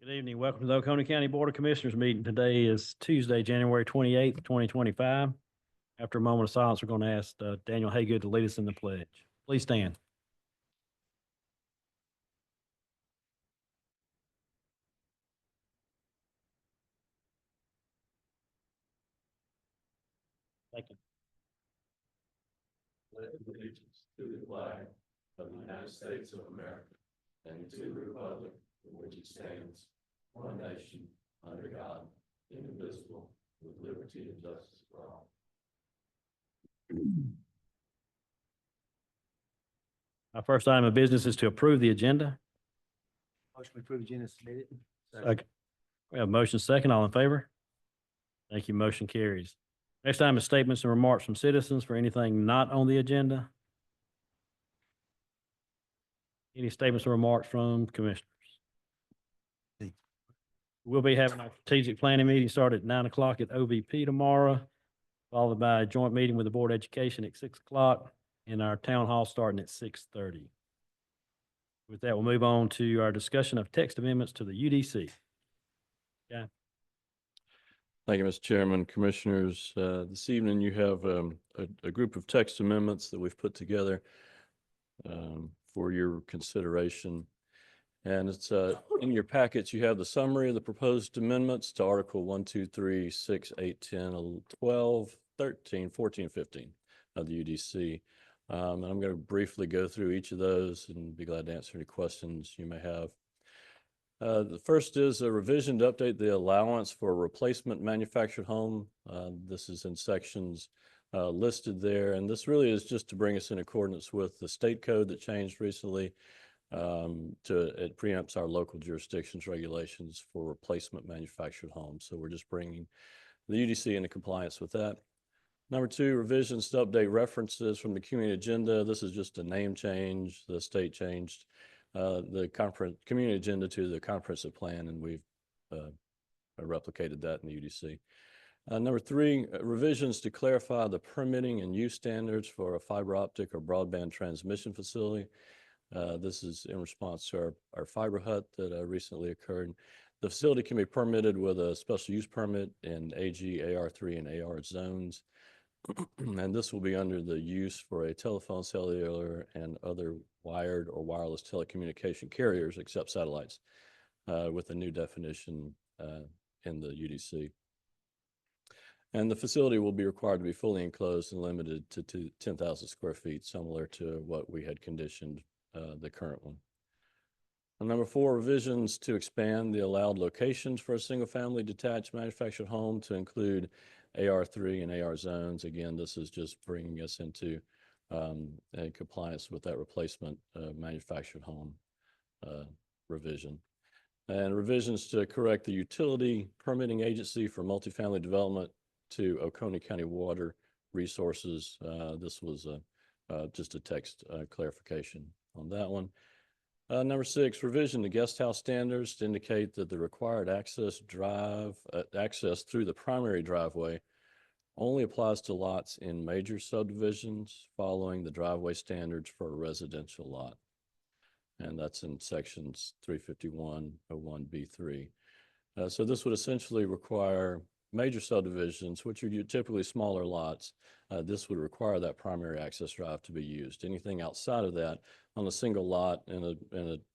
Good evening. Welcome to the Oconee County Board of Commissioners meeting. Today is Tuesday, January 28th, 2025. After a moment of silence, we're going to ask Daniel Haygood to lead us in the pledge. Please stand. Thank you. Pledge allegiance to the flag of the United States of America and to the republic for which it stands, one nation, under God, indivisible, with liberty and justice for all. Our first item of business is to approve the agenda. Motion to approve agenda submitted. Okay. We have a motion second. All in favor? Thank you. Motion carries. Next item is statements and remarks from citizens for anything not on the agenda. Any statements or remarks from commissioners? We'll be having our strategic planning meeting start at 9 o'clock at OVP tomorrow, followed by a joint meeting with the Board of Education at 6 o'clock, and our town hall starting at 6:30. With that, we'll move on to our discussion of text amendments to the UDC. Yeah. Thank you, Mr. Chairman, Commissioners. This evening you have a group of text amendments that we've put together for your consideration. And it's in your packets, you have the summary of the proposed amendments to Article 1, 2, 3, 6, 8, 10, 12, 13, 14, 15 of the UDC. And I'm going to briefly go through each of those and be glad to answer any questions you may have. The first is a revision to update the allowance for a replacement manufactured home. This is in sections listed there, and this really is just to bring us in accordance with the state code that changed recently. It preempts our local jurisdictions regulations for replacement manufactured homes. So we're just bringing the UDC into compliance with that. Number two, revisions to update references from the community agenda. This is just a name change. The state changed the community agenda to the comprehensive plan, and we've replicated that in the UDC. Number three, revisions to clarify the permitting and use standards for a fiber optic or broadband transmission facility. This is in response to our fiber hut that recently occurred. The facility can be permitted with a special use permit in AG, AR3, and AR zones. And this will be under the use for a telephone, cellular, and other wired or wireless telecommunication carriers, except satellites, with a new definition in the UDC. And the facility will be required to be fully enclosed and limited to 10,000 square feet, similar to what we had conditioned the current one. And number four, revisions to expand the allowed locations for a single-family detached manufactured home to include AR3 and AR zones. Again, this is just bringing us into compliance with that replacement manufactured home revision. And revisions to correct the utility permitting agency for multifamily development to Oconee County Water Resources. This was just a text clarification on that one. Number six, revision to guest house standards to indicate that the required access through the primary driveway only applies to lots in major subdivisions following the driveway standards for a residential lot. And that's in sections 351.01B3. So this would essentially require major subdivisions, which are typically smaller lots. This would require that primary access drive to be used. Anything outside of that, on a single lot in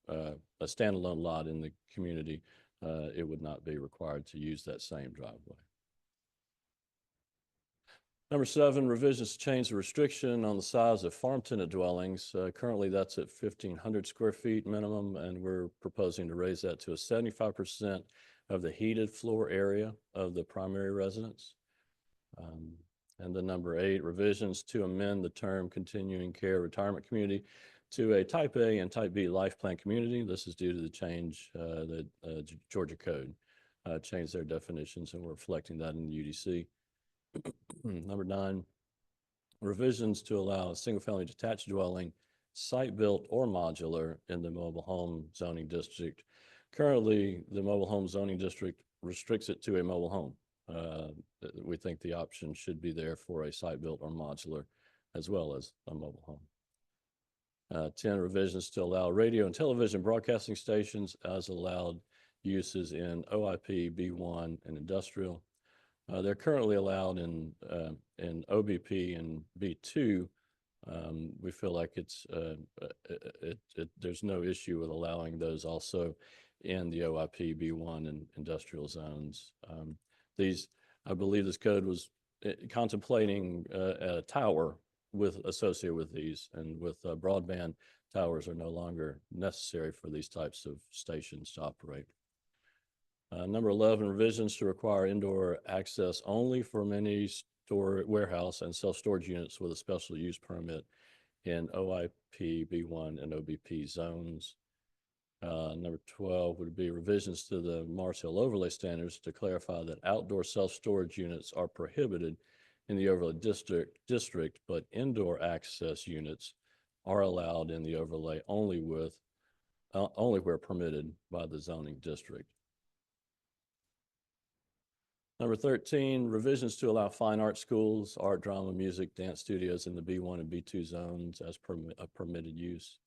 a standalone lot in the community, it would not be required to use that same driveway. Number seven, revisions to change the restriction on the size of farm tenant dwellings. Currently, that's at 1,500 square feet minimum, and we're proposing to raise that to a 75% of the heated floor area of the primary residence. And then number eight, revisions to amend the term continuing care retirement community to a type A and type B life plan community. This is due to the change that Georgia Code changed their definitions, and we're reflecting that in the UDC. Number nine, revisions to allow a single-family detached dwelling, site-built or modular in the mobile home zoning district. Currently, the mobile home zoning district restricts it to a mobile home. We think the option should be there for a site-built or modular as well as a mobile home. 10, revisions to allow radio and television broadcasting stations as allowed uses in OIP, B1, and industrial. They're currently allowed in OBP and B2. We feel like there's no issue with allowing those also in the OIP, B1, and industrial zones. I believe this code was contemplating a tower associated with these, and with broadband, towers are no longer necessary for these types of stations to operate. Number 11, revisions to require indoor access only for mini store, warehouse, and self-storage units with a special use permit in OIP, B1, and OBP zones. Number 12 would be revisions to the Mars Hill overlay standards to clarify that outdoor self-storage units are prohibited in the overlay district, but indoor access units are allowed in the overlay only where permitted by the zoning district. Number 13, revisions to allow fine art schools, art, drama, music, dance studios in the B1 and B2 zones as permitted use.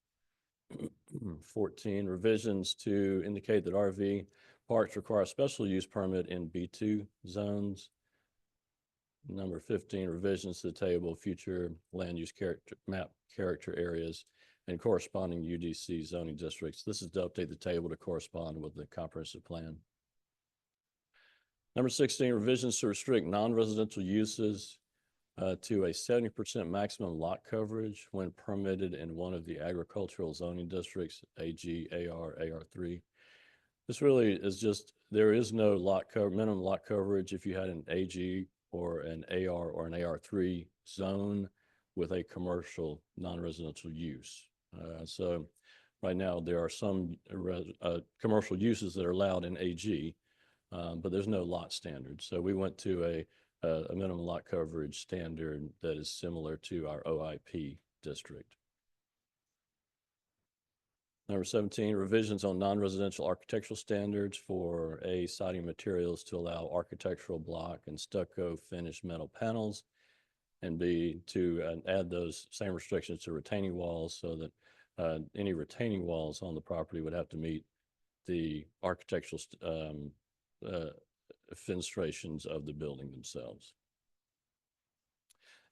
14, revisions to indicate that RV parks require a special use permit in B2 zones. Number 15, revisions to the table of future land use map character areas and corresponding UDC zoning districts. This is to update the table to correspond with the comprehensive plan. Number 16, revisions to restrict non-residential uses to a 70% maximum lot coverage when permitted in one of the agricultural zoning districts, AG, AR, AR3. This really is just, there is no minimum lot coverage if you had an AG or an AR or an AR3 zone with a commercial non-residential use. So right now there are some commercial uses that are allowed in AG, but there's no lot standard. So we went to a minimum lot coverage standard that is similar to our OIP district. Number 17, revisions on non-residential architectural standards for A, siding materials to allow architectural block and stucco finished metal panels, and B, to add those same restrictions to retaining walls so that any retaining walls on the property would have to meet the architectural fenestrations of the building themselves.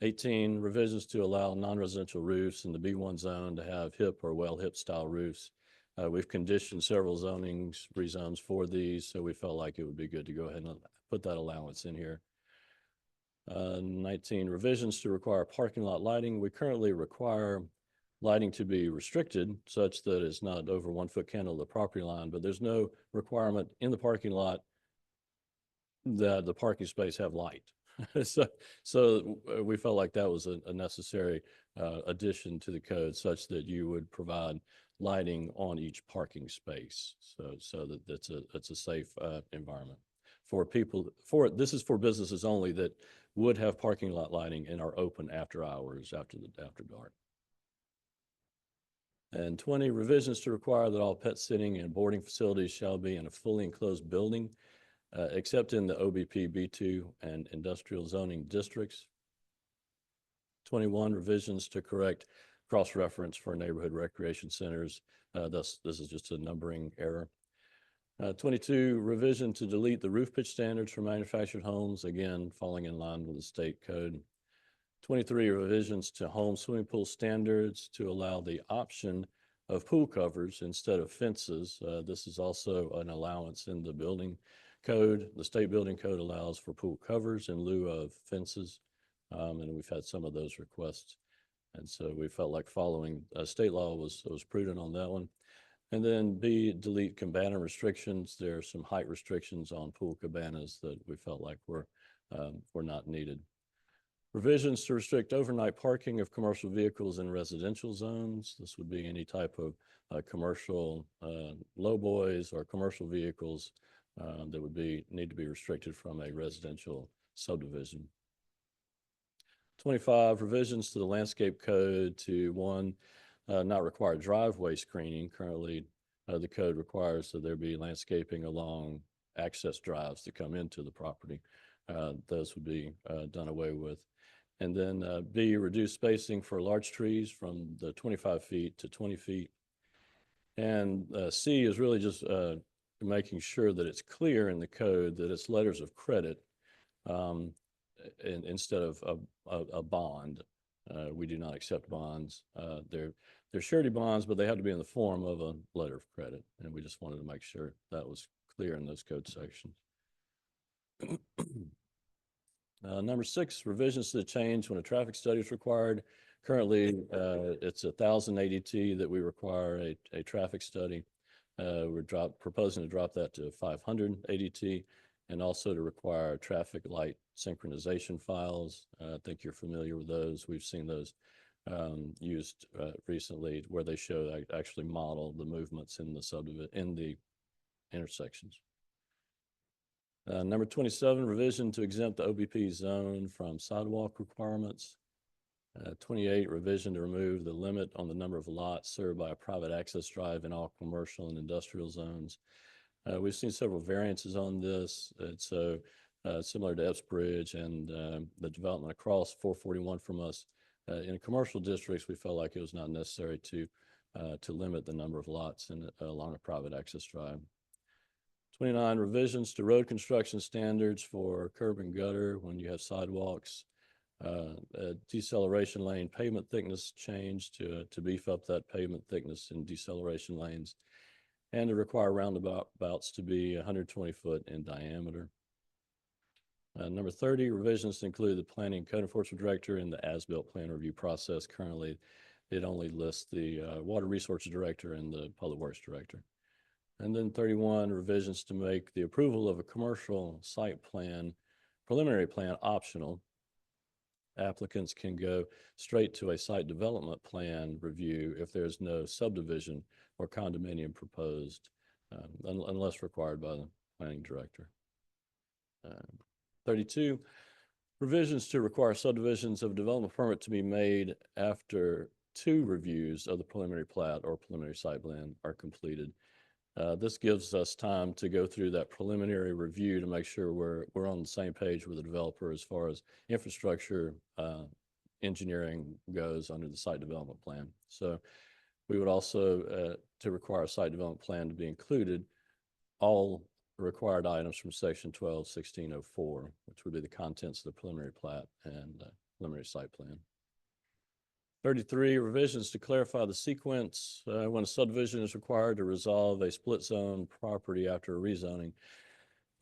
18, revisions to allow non-residential roofs in the B1 zone to have hip or well-hip style roofs. We've conditioned several rezones for these, so we felt like it would be good to go ahead and put that allowance in here. 19, revisions to require parking lot lighting. We currently require lighting to be restricted such that it's not over 1 foot candle to the property line, but there's no requirement in the parking lot that the parking space have light. so we felt like that was a necessary addition to the code, such that you would provide lighting on each parking space, so that it's a safe environment for people. This is for businesses only that would have parking lot lighting and are open after hours, after dark. And 20, revisions to require that all pet sitting and boarding facilities shall be in a fully enclosed building, except in the OBP, B2, and industrial zoning districts. 21, revisions to correct cross-reference for neighborhood recreation centers. This is just a numbering error. 22, revision to delete the roof pitch standards for manufactured homes, again, falling in line with the state code. 23, revisions to home swimming pool standards to allow the option of pool covers instead of fences. This is also an allowance in the building code. The state building code allows for pool covers in lieu of fences, and we've had some of those requests. And so we felt like following state law was prudent on that one. And then B, delete cabana restrictions. There are some height restrictions on pool cabanas that we felt like were not needed. Revisions to restrict overnight parking of commercial vehicles in residential zones. This would be any type of commercial lowboys or commercial vehicles that would need to be restricted from a residential subdivision. 25, revisions to the landscape code to one, not require driveway screening. Currently, the code requires that there be landscaping along access drives to come into the property. Those would be done away with. And then B, reduce spacing for large trees from the 25 feet to 20 feet. And C is really just making sure that it's clear in the code that it's letters of credit instead of a bond. We do not accept bonds. They're surety bonds, but they have to be in the form of a letter of credit. And we just wanted to make sure that was clear in those code sections. Number 6, revisions to the change when a traffic study is required. Currently, it's 1,000 ADT that we require a traffic study. We're proposing to drop that to 500 ADT, and also to require traffic light synchronization files. I think you're familiar with those. We've seen those used recently, where they show actually model the movements in the intersections. Number 27, revision to exempt the OBP zone from sidewalk requirements. 28, revision to remove the limit on the number of lots served by a private access drive in all commercial and industrial zones. We've seen several variances on this. It's similar to Epps Bridge and the development across 441 from us. In commercial districts, we felt like it was not necessary to limit the number of lots along a private access drive. 29, revisions to road construction standards for curb and gutter when you have sidewalks. Deceleration lane pavement thickness change to beef up that pavement thickness in deceleration lanes, and to require roundabouts to be 120 foot in diameter. Number 30, revisions to include the planning and code enforcement director in the as-built plan review process. Currently, it only lists the water resources director and the public works director. And then 31, revisions to make the approval of a commercial site plan, preliminary plan optional. Applicants can go straight to a site development plan review if there's no subdivision or condominium proposed, unless required by the planning director. 32, revisions to require subdivisions of development permit to be made after 2 reviews of the preliminary plat or preliminary site plan are completed. This gives us time to go through that preliminary review to make sure we're on the same page with the developer as far as infrastructure engineering goes under the site development plan. So we would also, to require a site development plan to be included, all required items from section 12-1604, which would be the contents of the preliminary plat and preliminary site plan. 33, revisions to clarify the sequence when a subdivision is required to resolve a split zone property after a rezoning.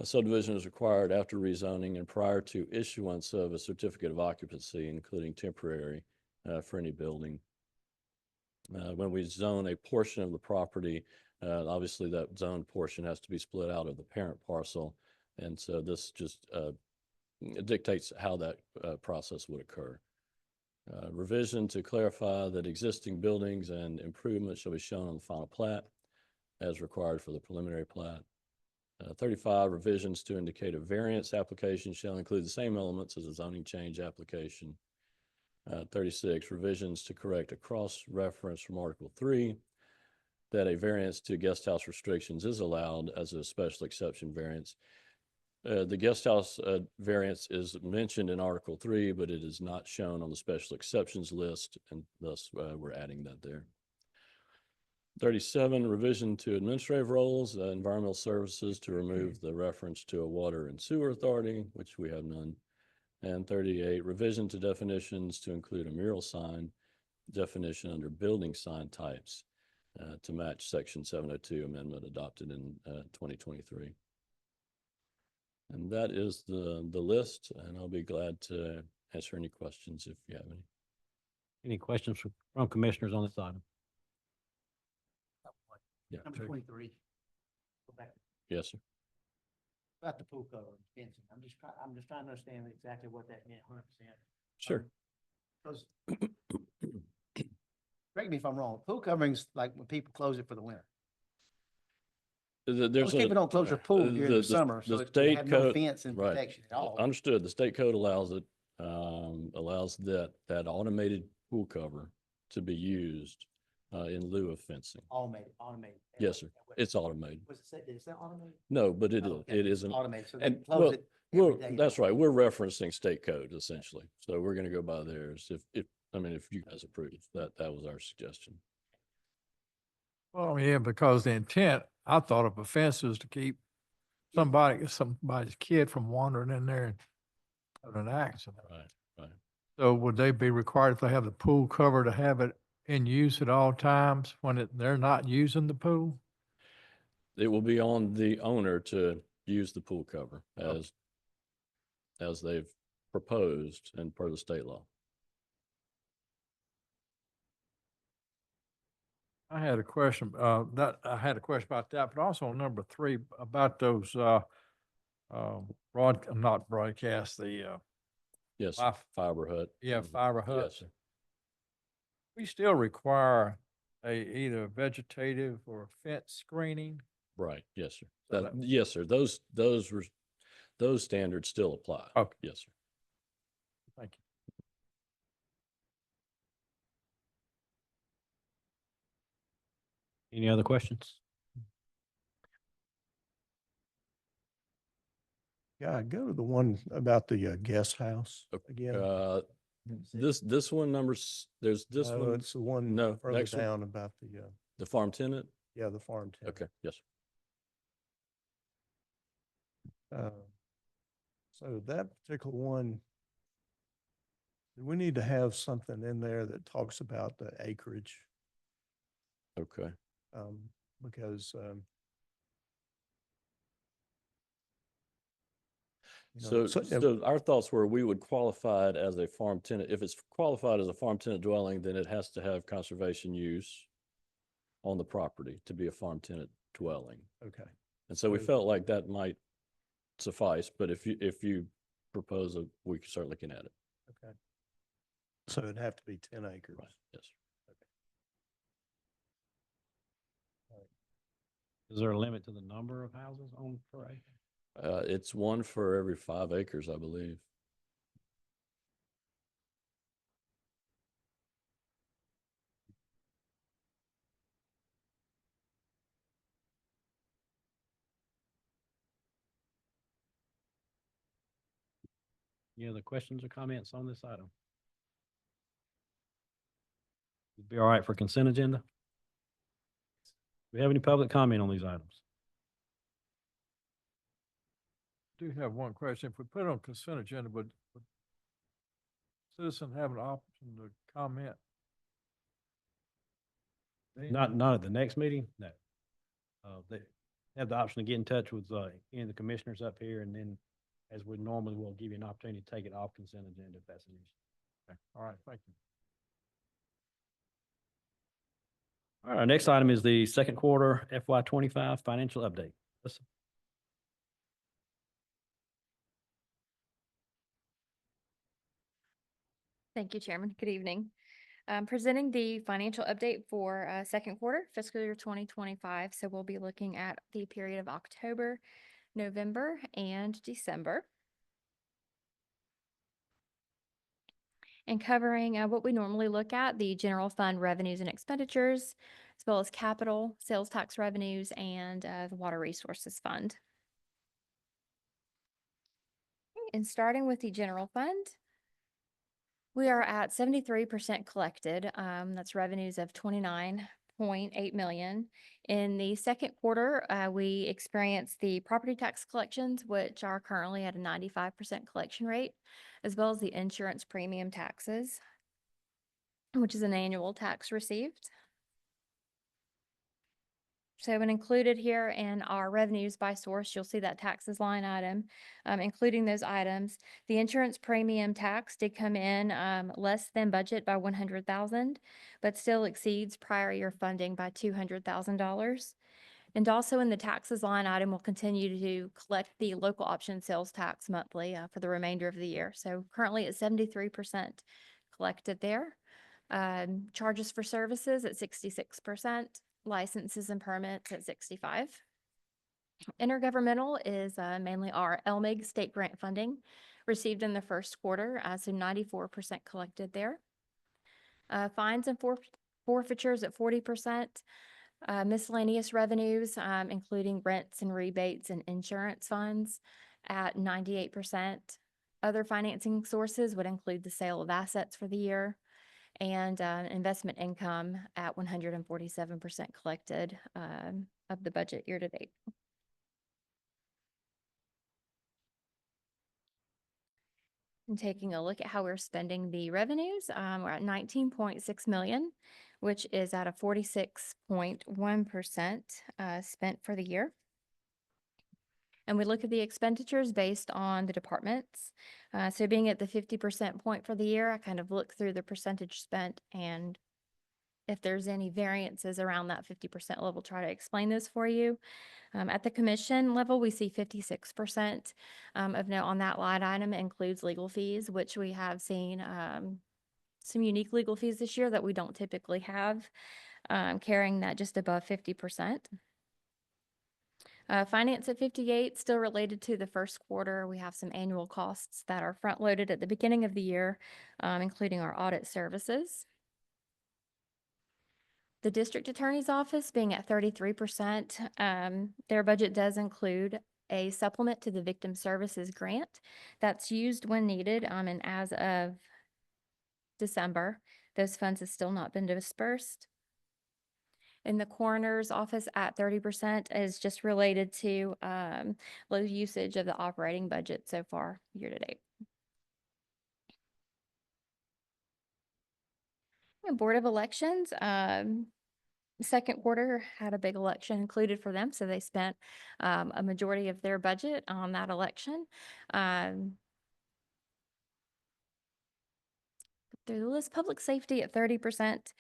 A subdivision is required after rezoning and prior to issuance of a certificate of occupancy, including temporary for any building. When we zone a portion of the property, obviously that zone portion has to be split out of the parent parcel. And so this just dictates how that process would occur. Revision to clarify that existing buildings and improvements shall be shown on the final plat as required for the preliminary plat. 35, revisions to indicate a variance application shall include the same elements as a zoning change application. 36, revisions to correct a cross-reference from Article 3 that a variance to guest house restrictions is allowed as a special exception variance. The guest house variance is mentioned in Article 3, but it is not shown on the special exceptions list, and thus we're adding that there. 37, revision to administrative roles, environmental services to remove the reference to a water and sewer authority, which we have none. And 38, revision to definitions to include a mural sign definition under building sign types to match Section 702 amendment adopted in 2023. And that is the list, and I'll be glad to answer any questions if you have any. Any questions from commissioners on this item? Yeah. Number 23. Go back Yes, sir. about the pool cover and fencing. I'm just trying to understand exactly what that meant 100%. Sure. Because correct me if I'm wrong. Pool coverings like when people close it for the winter. Most people don't close their pool during the summer, so they have no fence and right. protection at all. Understood. The state code allows it, allows that automated pool cover to be used in lieu of fencing. Automated. Yes, sir. It's automated. Was it said, did it say automated? No, but it is. Oh, okay. It isn't. Automated, so they And close it every day. that's right. We're referencing state code essentially. So we're going to go by theirs. If you guys approve, that was our suggestion. Well, yeah, because the intent, I thought of a fence is to keep somebody's kid from wandering in there and having an accident. Right, right. So would they be required if they have the pool cover to have it in use at all times when they're not using the pool? It will be on the owner to use the pool cover Okay. as they've proposed and per the state law. I had a question, I had a question about that, but also on number 3 about those, not broadcast, Yes, Fi- fiber hut. yeah, Mhm. fiber Yes, huts. sir. We still require either vegetative or fence screening. Right, yes, sir. So Yes, sir. Those standards still apply. Okay. Yes, sir. Thank you. Any other questions? Yeah, go to the one about the guest house Okay, again. this one there's this No, one, it's the one no, further next one. down about the farm tenant. the farm tenant. Okay, yes, sir. So that particular one, we need to have something in there that talks about the acreage, Okay. because, So our thoughts were we would qualify it as a farm tenant. If it's qualified as a farm tenant dwelling, then it has to have conservation use on the property to be a farm tenant dwelling. okay. And so we So- felt like that might suffice, but if you propose it, we certainly can add it. Okay. So it'd have to be 10 acres. Right, yes. Is there a limit to the number of houses on per acre? It's one for every 5 acres, I believe. Any other questions or comments on this item? It'd be all right for consent agenda? Do we have any public comment on these items? Do have one question. If we put it on consent agenda, would citizen have an option to comment? Not at the next meeting, no. They have the option to get in touch with, any of the commissioners up here, and then, as we normally will, give you an opportunity to take it off consent agenda if that's an issue. Okay. All right, thank you. All right, our next item is the second quarter FY 25 financial update. Listen. Thank you, Chairman. Good evening. Presenting the financial update for second quarter fiscal year 2025. So we'll be looking at the period of October, November, and December. And covering what we normally look at, the general fund revenues and expenditures, as well as capital, sales tax revenues, and the Water Resources Fund. And starting with the general fund, we are at 73% collected. That's revenues of 29.8 million. In the second quarter, we experienced the property tax collections, which are currently at a 95% collection rate, as well as the insurance premium taxes, which is an annual tax received. So when included here in our revenues by source, you'll see that taxes line item, including those items. The insurance premium tax did come in less than budget by 100,000, but still exceeds prior year funding by $200,000. And also in the taxes line item, we'll continue to collect the local option sales tax monthly for the remainder of the year. So currently at 73% collected there. Charges for services at 66%. Licenses and permits at 65. Intergovernmental is mainly our LMIG state grant funding received in the first quarter, so 94% collected there. Fines and forfeitures at 40%. Miscellaneous revenues, including rents and rebates and insurance funds at 98%. Other financing sources would include the sale of assets for the year. and investment income at 147% collected of the budget year to date. And taking a look at how we're spending the revenues, we're at 19.6 million, which is at a 46.1% spent for the year. And we look at the expenditures based on the departments. So being at the 50% point for the year, I kind of look through the percentage spent, and if there's any variances around that 50% level, try to explain those for you. At the commission level, we see 56% of note on that line item includes legal fees, which we have seen some unique legal fees this year that we don't typically have, carrying that just above 50%. Finance at 58, still related to the first quarter. We have some annual costs that are front-loaded at the beginning of the year, including our audit services. The district attorney's office being at 33%, their budget does include a supplement to the victim services grant that's used when needed. And as of December, those funds have still not been dispersed. In the coroner's office at 30% is just related to low usage of the operating budget so far year to date. And Board of Elections, second quarter had a big election included for them, so they spent a majority of their budget on that election. Through the list, public safety at 30%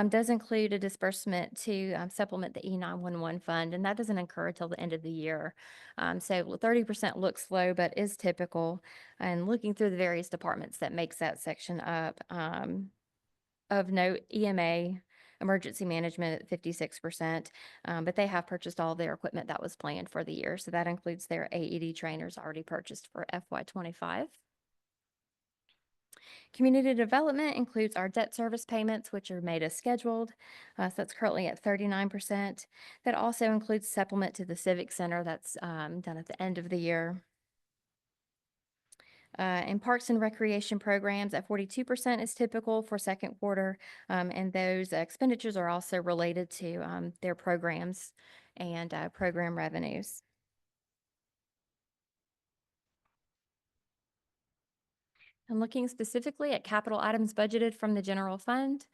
does include a disbursement to supplement the E911 fund, and that doesn't occur until the end of the year. So 30% looks low, but is typical. And looking through the various departments that makes that section up, of note, EMA, emergency management at 56%, but they have purchased all their equipment that was planned for the year. So that includes their AED trainers already purchased for FY25. Community development includes our debt service payments, which are made as scheduled. So that's currently at 39%. That also includes supplement to the Civic Center that's done at the end of the year. And parks and recreation programs at 42% is typical for second quarter. And those expenditures are also related to their programs and program revenues. And looking specifically at capital items budgeted from the general fund,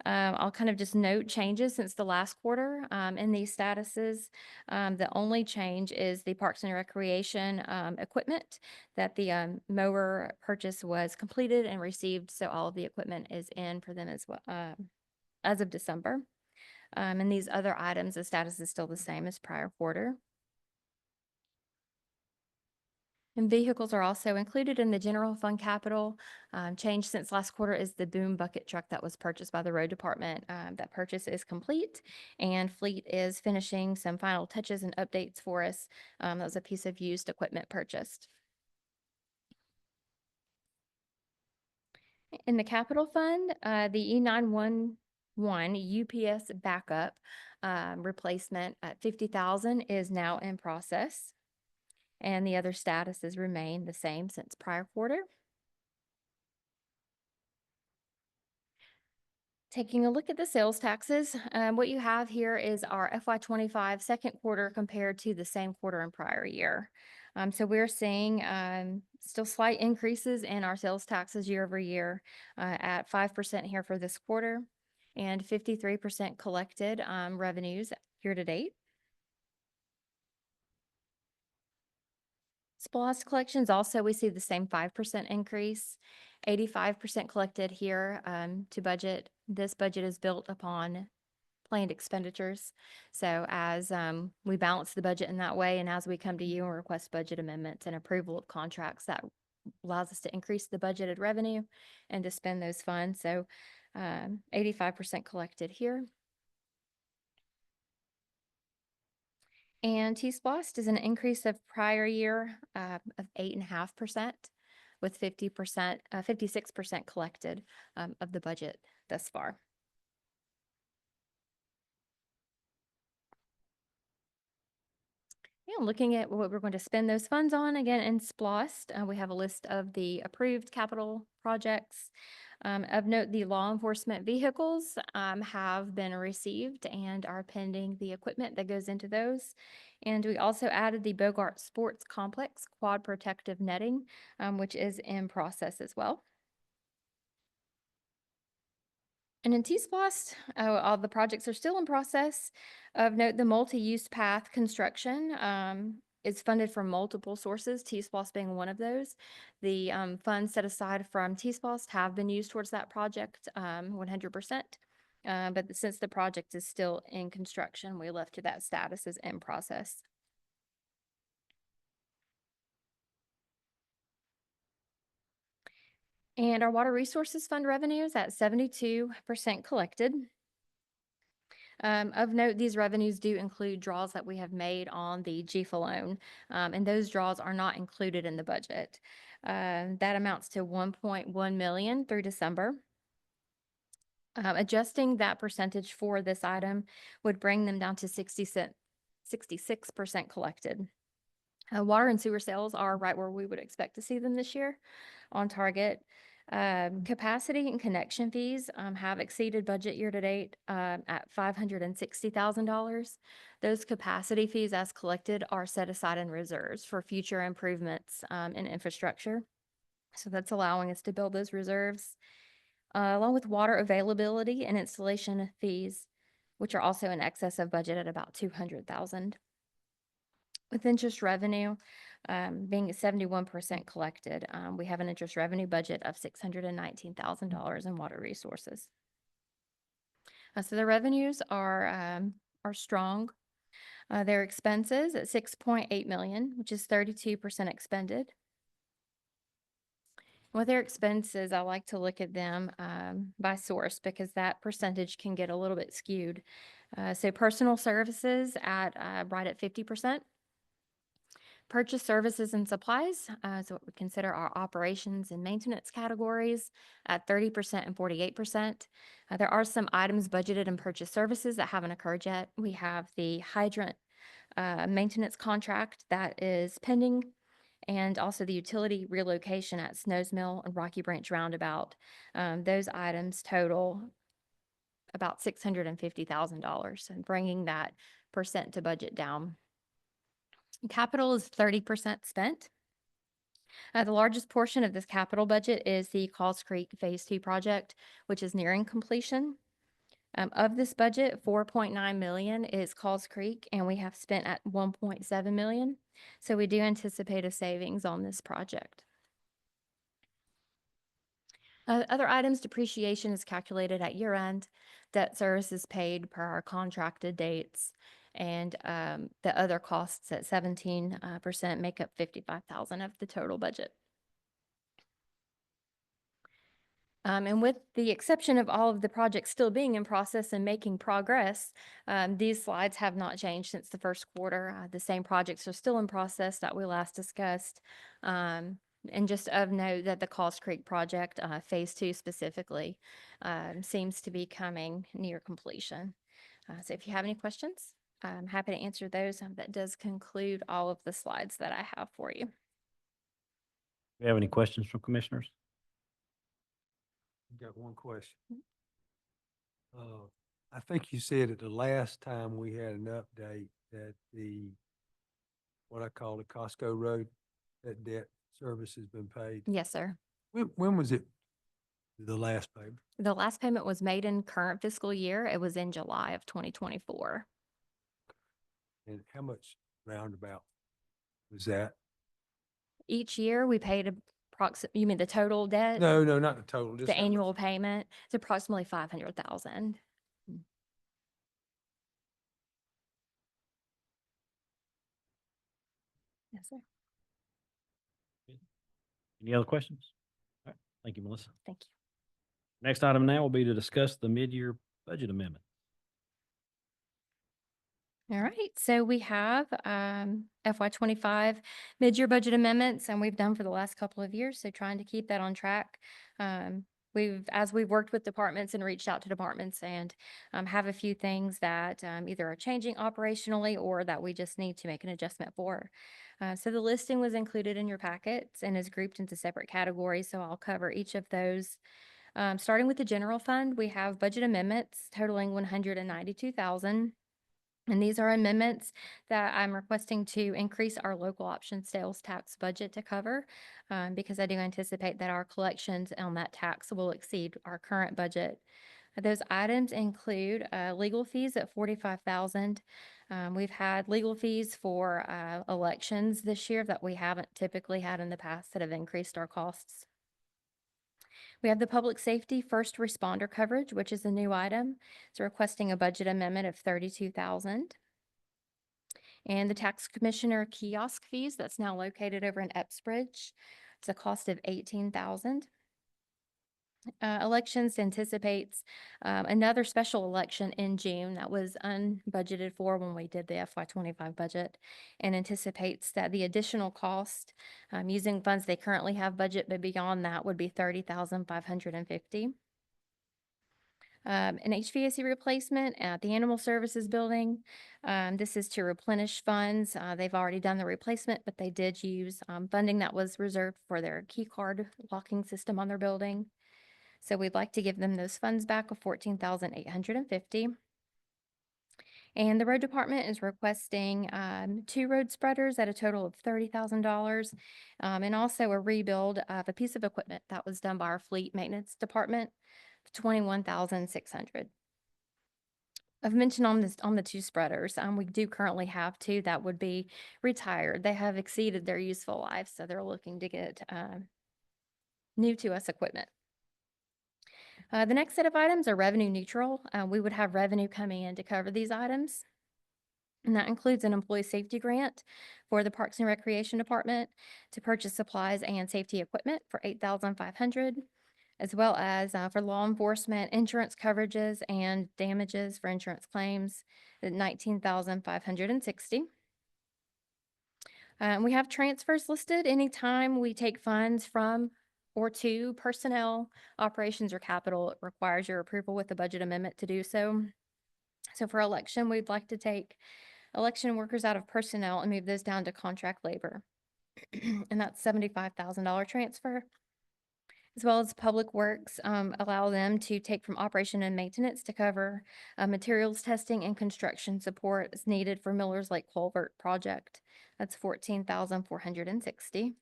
I'll kind of just note changes since the last quarter in these statuses. The only change is the Parks and Recreation equipment, that the mower purchase was completed and received, so all of the equipment is in for them as well as of December. And these other items, the status is still the same as prior quarter. And vehicles are also included in the general fund capital. Change since last quarter is the boom bucket truck that was purchased by the road department. That purchase is complete, and fleet is finishing some final touches and updates for us. That was a piece of used equipment purchased. In the capital fund, the E911 UPS backup replacement at $50,000 is now in process. And the other statuses remain the same since prior quarter. Taking a look at the sales taxes, what you have here is our FY25 second quarter compared to the same quarter in prior year. So we're seeing still slight increases in our sales taxes year over year at 5% here for this quarter and 53% collected revenues year to date. SPLOST collections also, we see the same 5% increase, 85% collected here to budget. This budget is built upon planned expenditures. So as we balance the budget in that way, and as we come to you and request budget amendments and approval of contracts, that allows us to increase the budgeted revenue and to spend those funds. So 85% collected here. And T-SPLOST is an increase of prior year of 8.5%, with 56% collected of the budget thus far. Yeah, looking at what we're going to spend those funds on, again, in SPOSS, we have a list of the approved capital projects. Of note, the law enforcement vehicles have been received and are pending the equipment that goes into those. And we also added the Bogart Sports Complex quad protective netting, which is in process as well. And in T-Splost, all the projects are still in process. Of note, the multi-use path construction is funded from multiple sources, T-Splost being one of those. The funds set aside from T-Splost have been used towards that project 100%. But since the project is still in construction, we left to that status as in process. And our Water Resources Fund revenues at 72% collected. Of note, these revenues do include draws that we have made on the GFA loan, and those draws are not included in the budget. That amounts to 1.1 million through December. Adjusting that percentage for this item would bring them down to 66% collected. Water and sewer sales are right where we would expect to see them this year, on target. Capacity and connection fees have exceeded budget year to date at $560,000. Those capacity fees as collected are set aside in reserves for future improvements in infrastructure. So that's allowing us to build those reserves. Along with water availability and installation fees, which are also in excess of budget at about $200,000. With interest revenue being 71% collected, we have an interest revenue budget of $619,000 in water resources. So the revenues are strong. Their expenses at 6.8 million, which is 32% expended. With their expenses, I like to look at them by source because that percentage can get a little bit skewed. So personal services at right at 50%. Purchase services and supplies, so what we consider our operations and maintenance categories at 30% and 48%. There are some items budgeted in purchase services that haven't occurred yet. We have the hydrant maintenance contract that is pending, and also the utility relocation at Snows Mill and Rocky Branch Roundabout. Those items total about $650,000, and bringing that percent to budget down. Capital is 30% spent. The largest portion of this capital budget is the Calls Creek Phase 2 project, which is nearing completion. Of this budget, 4.9 million is Calls Creek, and we have spent at 1.7 million. So we do anticipate a savings on this project. Other items, depreciation is calculated at year end. Debt service is paid per our contracted dates. And the other costs at 17% make up 55,000 of the total budget. And with the exception of all of the projects still being in process and making progress, these slides have not changed since the first quarter. The same projects are still in process that we last discussed. And just of note that the Calls Creek project, Phase 2 specifically, seems to be coming near completion. So if you have any questions, I'm happy to answer those. That does conclude all of the slides that I have for you. Do you have any questions from commissioners? Got one question. I think you said at the last time we had an update that what I call the Costco Road, that debt service has been paid. Yes, sir. When was it, the last payment? The last payment was made in current fiscal year. It was in July of 2024. And how much roundabout was that? Each year we paid you mean the total debt? No, not the total, just The how much? annual payment is approximately 500,000. Yes, sir. Any other questions? All right, thank you, Melissa. Thank you. Next item now will be to discuss the mid-year budget amendment. All right, so we have FY25 mid-year budget amendments, and we've done for the last couple of years, so trying to keep that on track. as we've worked with departments and reached out to departments and have a few things that either are changing operationally or that we just need to make an adjustment for. So the listing was included in your packets and is grouped into separate categories. So I'll cover each of those. Starting with the general fund, we have budget amendments totaling 192,000. And these are amendments that I'm requesting to increase our local option sales tax budget to cover, because I do anticipate that our collections on that tax will exceed our current budget. Those items include legal fees at 45,000. We've had legal fees for elections this year that we haven't typically had in the past that have increased our costs. We have the public safety first responder coverage, which is a new item. It's requesting a budget amendment of 32,000. And the tax commissioner kiosk fees, that's now located over in Epsbridge. It's a cost of 18,000. Elections anticipates another special election in June that was unbudgeted for when we did the FY25 budget, and anticipates that the additional cost using funds they currently have budget, but beyond that would be 30,550. An HVAC replacement at the Animal Services Building. This is to replenish funds. They've already done the replacement, but they did use funding that was reserved for their key card locking system on their building. So we'd like to give them those funds back of 14,850. And the road department is requesting 2 road spreaders at a total of $30,000, and also a rebuild of a piece of equipment that was done by our fleet maintenance department, 21,600. I've mentioned on the 2 spreaders, we do currently have 2 that would be retired. They have exceeded their useful life, so they're looking to get new to us equipment. The next set of items are revenue neutral. We would have revenue coming in to cover these items. And that includes an employee safety grant for the Parks and Recreation Department to purchase supplies and safety equipment for 8,500, as well as for law enforcement insurance coverages and damages for insurance claims at 19,560. We have transfers listed anytime we take funds from or to personnel, operations, or capital. It requires your approval with the budget amendment to do so. So for election, we'd like to take election workers out of personnel and move those down to contract labor. And that's $75,000 transfer. As well as public works, allow them to take from operation and maintenance to cover materials testing and construction support as needed for Miller's Lake Culvert project. That's 14,460.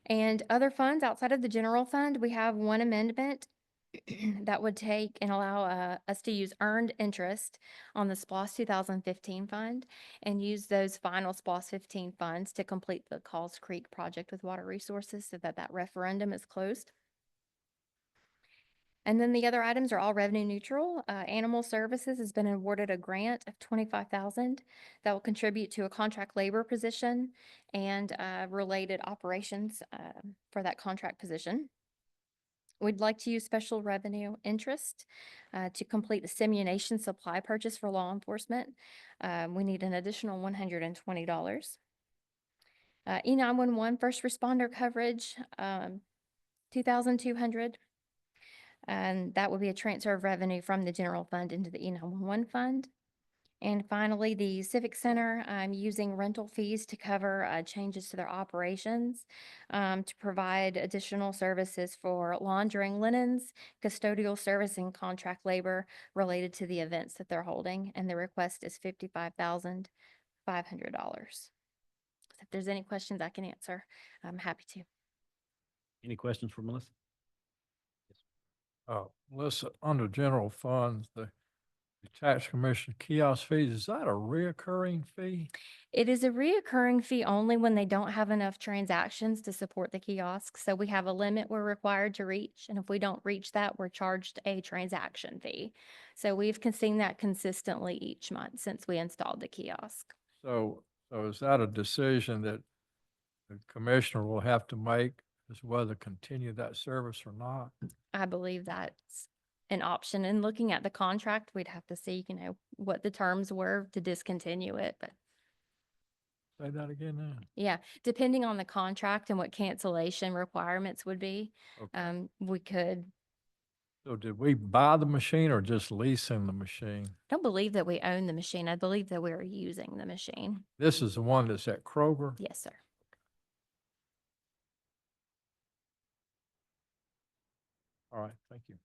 And other funds outside of the general fund, we have one amendment that would take and allow us to use earned interest on the SPLOST 2015 fund and use those final SPLOST 15 funds to complete the Calls Creek project with Water Resources so that referendum is closed. And then the other items are all revenue neutral. Animal Services has been awarded a grant of 25,000 that will contribute to a contract labor position and related operations for that contract position. We'd like to use special revenue interest to complete the simulation supply purchase for law enforcement. We need an additional $120. E911 first responder coverage, 2,200. And that will be a transfer of revenue from the general fund into the E911 fund. And finally, the Civic Center, using rental fees to cover changes to their operations, to provide additional services for laundering linens, custodial service, and contract labor related to the events that they're holding. And the request is $55,500. If there's any questions I can answer, I'm happy to. Any questions for Melissa? Melissa, under general funds, the tax commission kiosk fees, is that a reoccurring fee? It is a reoccurring fee only when they don't have enough transactions to support the kiosk. So we have a limit we're required to reach. And if we don't reach that, we're charged a transaction fee. So we've seen that consistently each month since we installed the kiosk. So is that a decision that the commissioner will have to make as whether to continue that service or not? I believe that's an option. And looking at the contract, we'd have to see, what the terms were to discontinue it. But Say that again now. Yeah, depending on the contract and what cancellation requirements would be, Okay. we could, So did we buy the machine or just leasing the machine? don't believe that we own the machine. I believe that we're using the machine. This is the one that's at Kroger? Yes, sir. All right, thank you.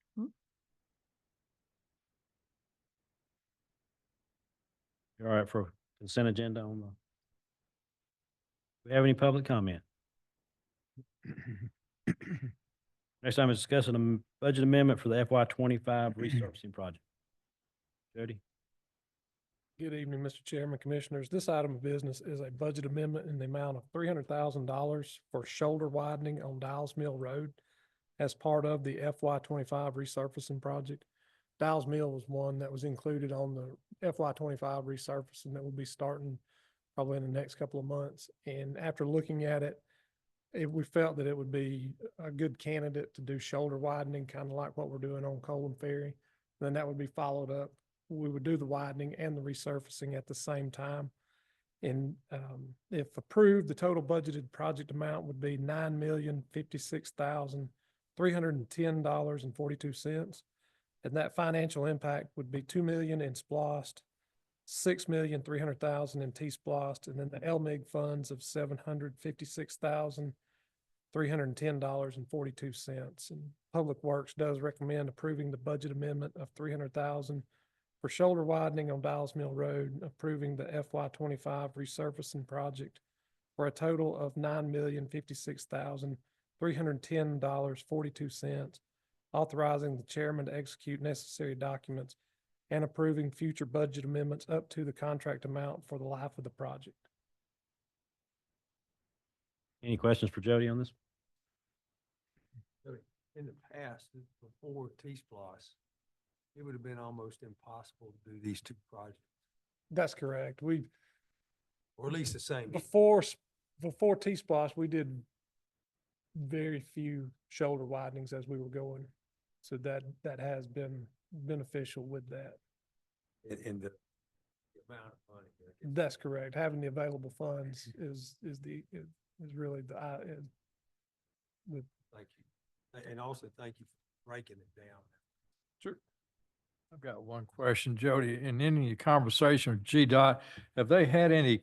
You all right for consent agenda on the? Do we have any public comment? Next time is discussing a budget amendment for the FY 25 resurfacing project. Jody? Good evening, Mr. Chairman, Commissioners. This item of business is a budget amendment in the amount of $300,000 for shoulder widening on Dials Mill Road as part of the FY 25 resurfacing project. Dials Mill was one that was included on the FY 25 resurfacing that will be starting probably in the next couple of months. And after looking at it, we felt that it would be a good candidate to do shoulder widening, kind of like what we're doing on Colon Ferry. Then that would be followed up. We would do the widening and the resurfacing at the same time. And if approved, the total budgeted project amount would be $9,056,310.42. And that financial impact would be $2 million in SPLOST, $6,300,000 in T-SPLOST, and then the LMIG funds of $756,310.42. And Public Works does recommend approving the budget amendment of $300,000 for shoulder widening on Dials Mill Road, approving the FY 25 resurfacing project for a total of $9,056,310.42, authorizing the chairman to execute necessary documents and approving future budget amendments up to the contract amount for the life of the project. Any questions for Jody on this? In the past, before T-Splosh, it would have been almost impossible to do these two projects, That's correct. or at least the same. Before T-Splosh, we did very few shoulder widenings as we were going. So that has been beneficial with that. In the amount of money. I guess. That's correct. Having the available funds is really Thank you. And also thank you for breaking it down. Sure. I've got one question, Jody. In any conversation with GDOT, have they had any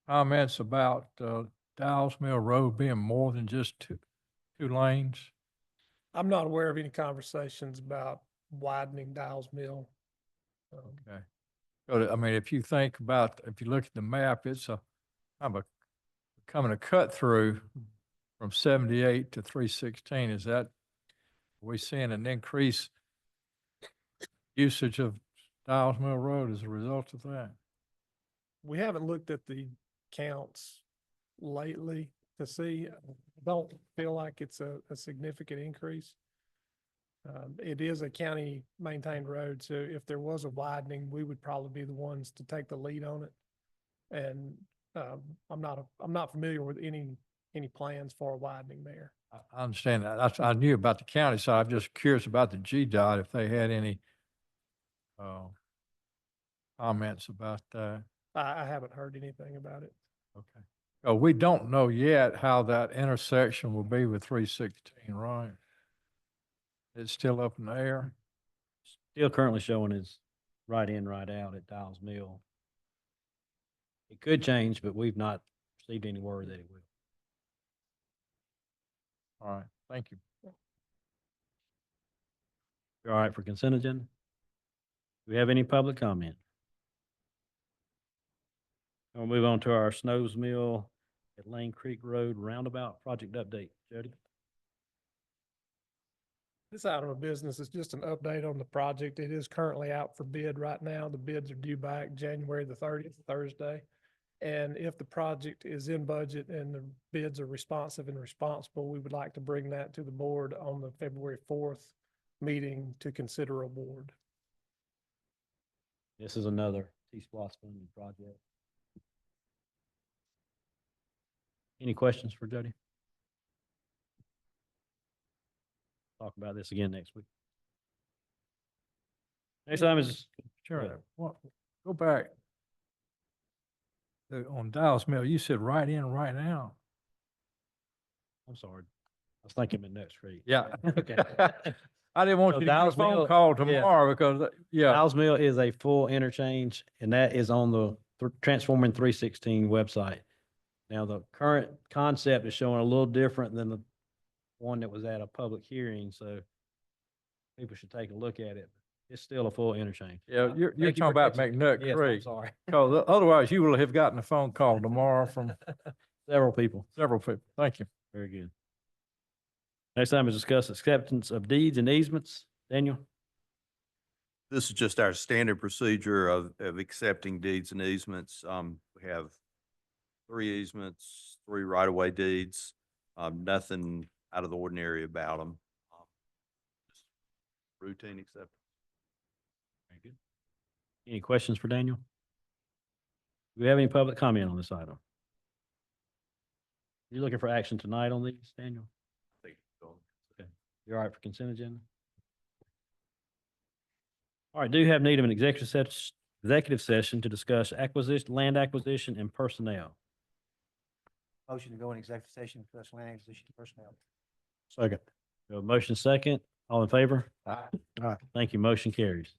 comments about Dials Mill Road being more than just two lanes? I'm not aware of any conversations about widening Dials Mill. Okay. But, I mean, if you think about, if you look at the map, it's becoming a cut through from 78 to 316. Is that, are we seeing an increased usage of Dials Mill Road as a result of that? We haven't looked at the counts lately to see. I don't feel like it's a significant increase. It is a county maintained road, so if there was a widening, we would probably be the ones to take the lead on it. And I'm not familiar with any plans for a widening there. I understand that. I knew about the county side. I'm just curious about the GDOT, if they had any comments about that. I haven't heard anything about it. Okay. Oh, we don't know yet how that intersection will be with 316, right? It's still up in the air. Still currently showing is right in, right out at Dials Mill. It could change, but we've not received any word that it will. All right, thank you. You all right for consent agenda? Do we have any public comment? We'll move on to our Snows Mill at Lane Creek Road roundabout project update. Jody? This item of business is just an update on the project. It is currently out for bid right now. The bids are due back January the 30th, Thursday. And if the project is in budget and the bids are responsive and responsible, we would like to bring that to the board on the February 4th meeting to consider award. This is another T-Splosh funded project. Any questions for Jody? Talk about this again next week. Next time is, Sure. Go back On Dallas Mill, you said right in, right out. I'm sorry. I was thinking Midnight Street. Yeah. Okay. I didn't want So you to get a Dallas phone Mill- call yeah. tomorrow because, yeah, Niles Mill is a full interchange, and that is on the Transforming 316 website. Now, the current concept is showing a little different than the one that was at a public hearing, so people should take a look at it. It's still a full interchange. yeah, you're Thank you talking for about catching- McNutt Yes, I'm Creek. sorry. Because otherwise you will have gotten a phone call tomorrow from Several people. several people. Thank you. Very good. Next item is discuss acceptance of deeds and easements. Daniel? This is just our standard procedure of accepting deeds and easements. We have 3 easements, 3 right-of-way deeds, nothing out of the ordinary about them. Just routine acceptance. Very good. Any questions for Daniel? Do we have any public comment on this item? You looking for action tonight on these, Daniel? Thank you. You all right for consent agenda? All right, do have need of an executive session to discuss acquisition, land acquisition and personnel. Motion to go in executive session for land acquisition personnel. Second. Motion second, all in favor? Aye. Thank you, motion carries.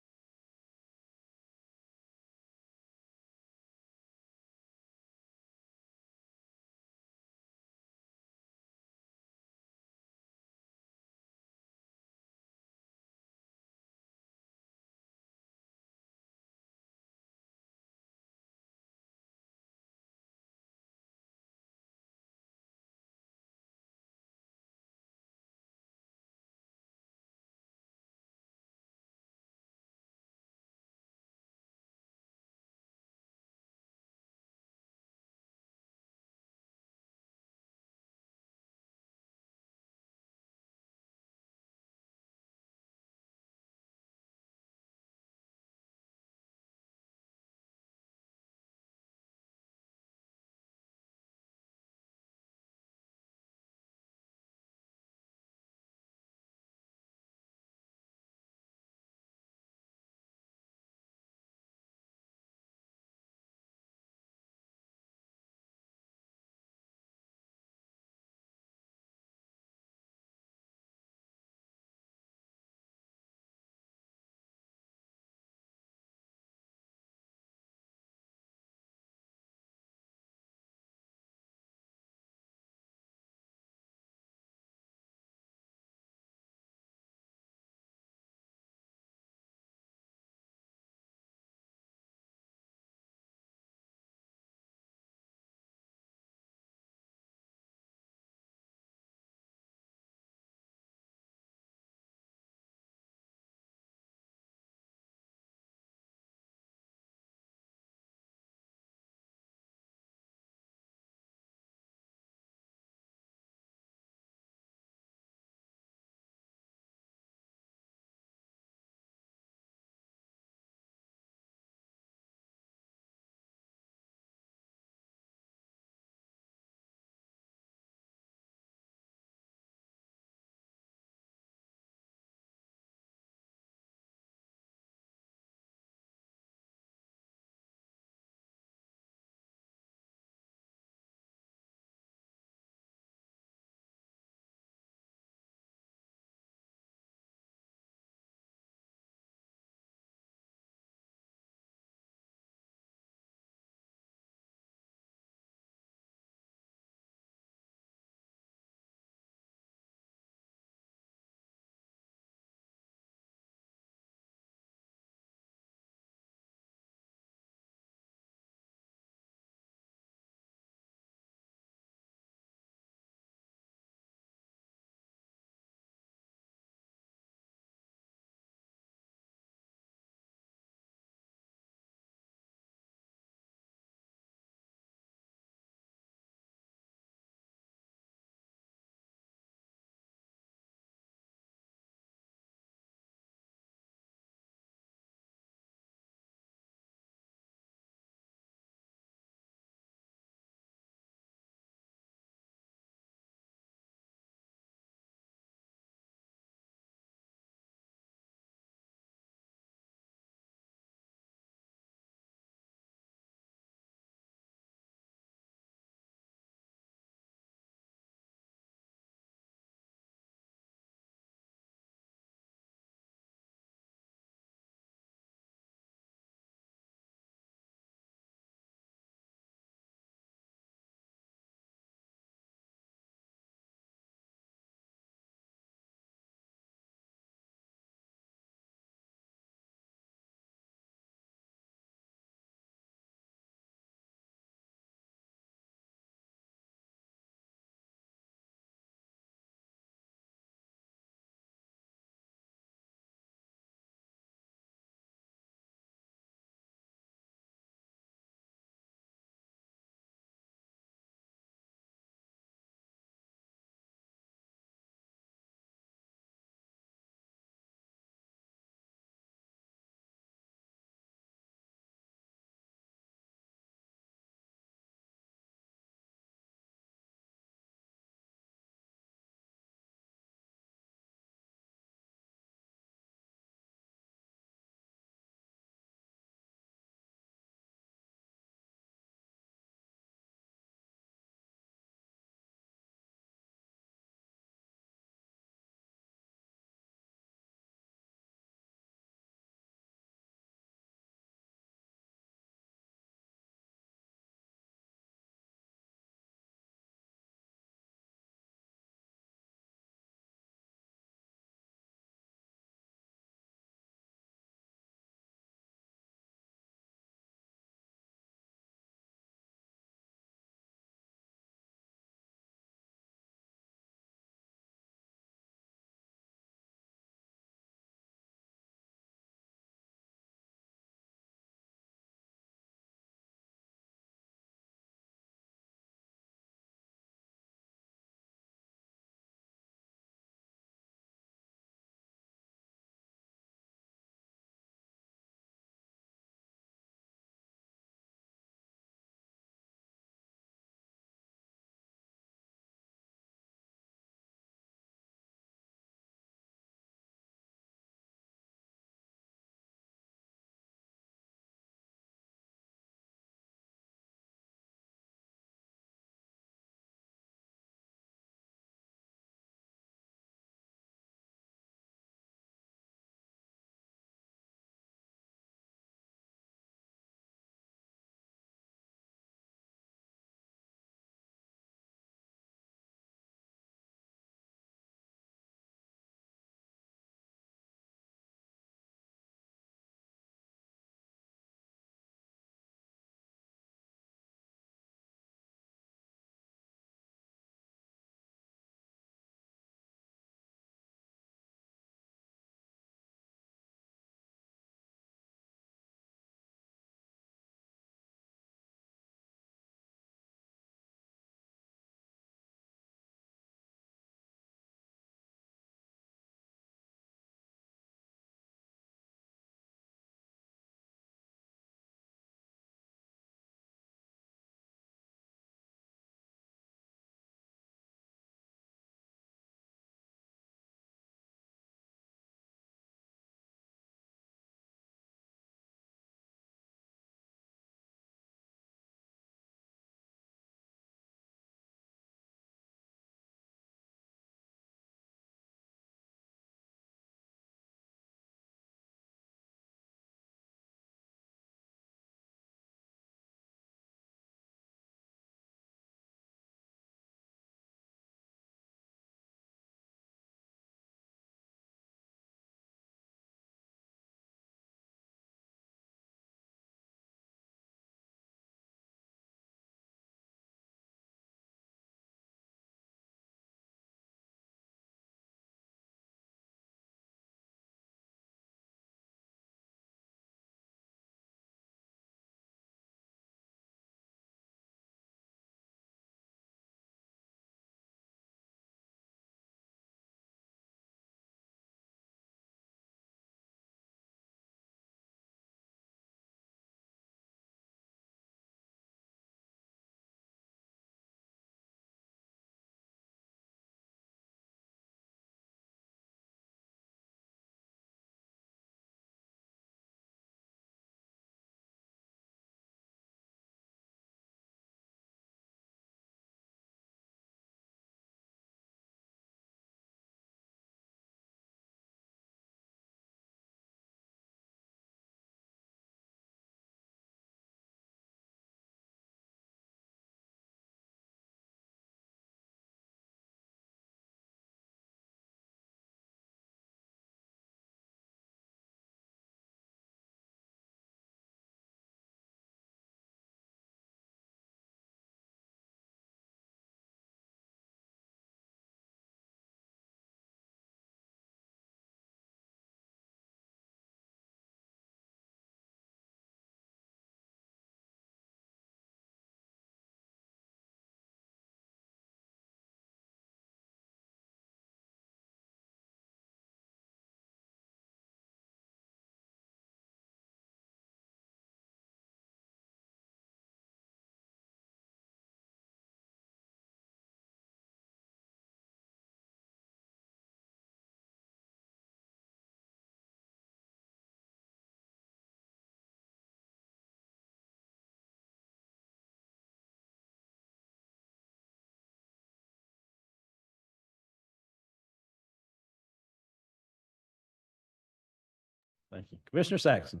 Thank you. Commissioner Saxon,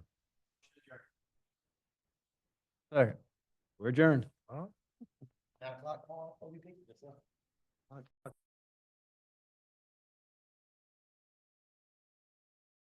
Second. we're adjourned. 9 o'clock tomorrow, OVP? Yes, sir.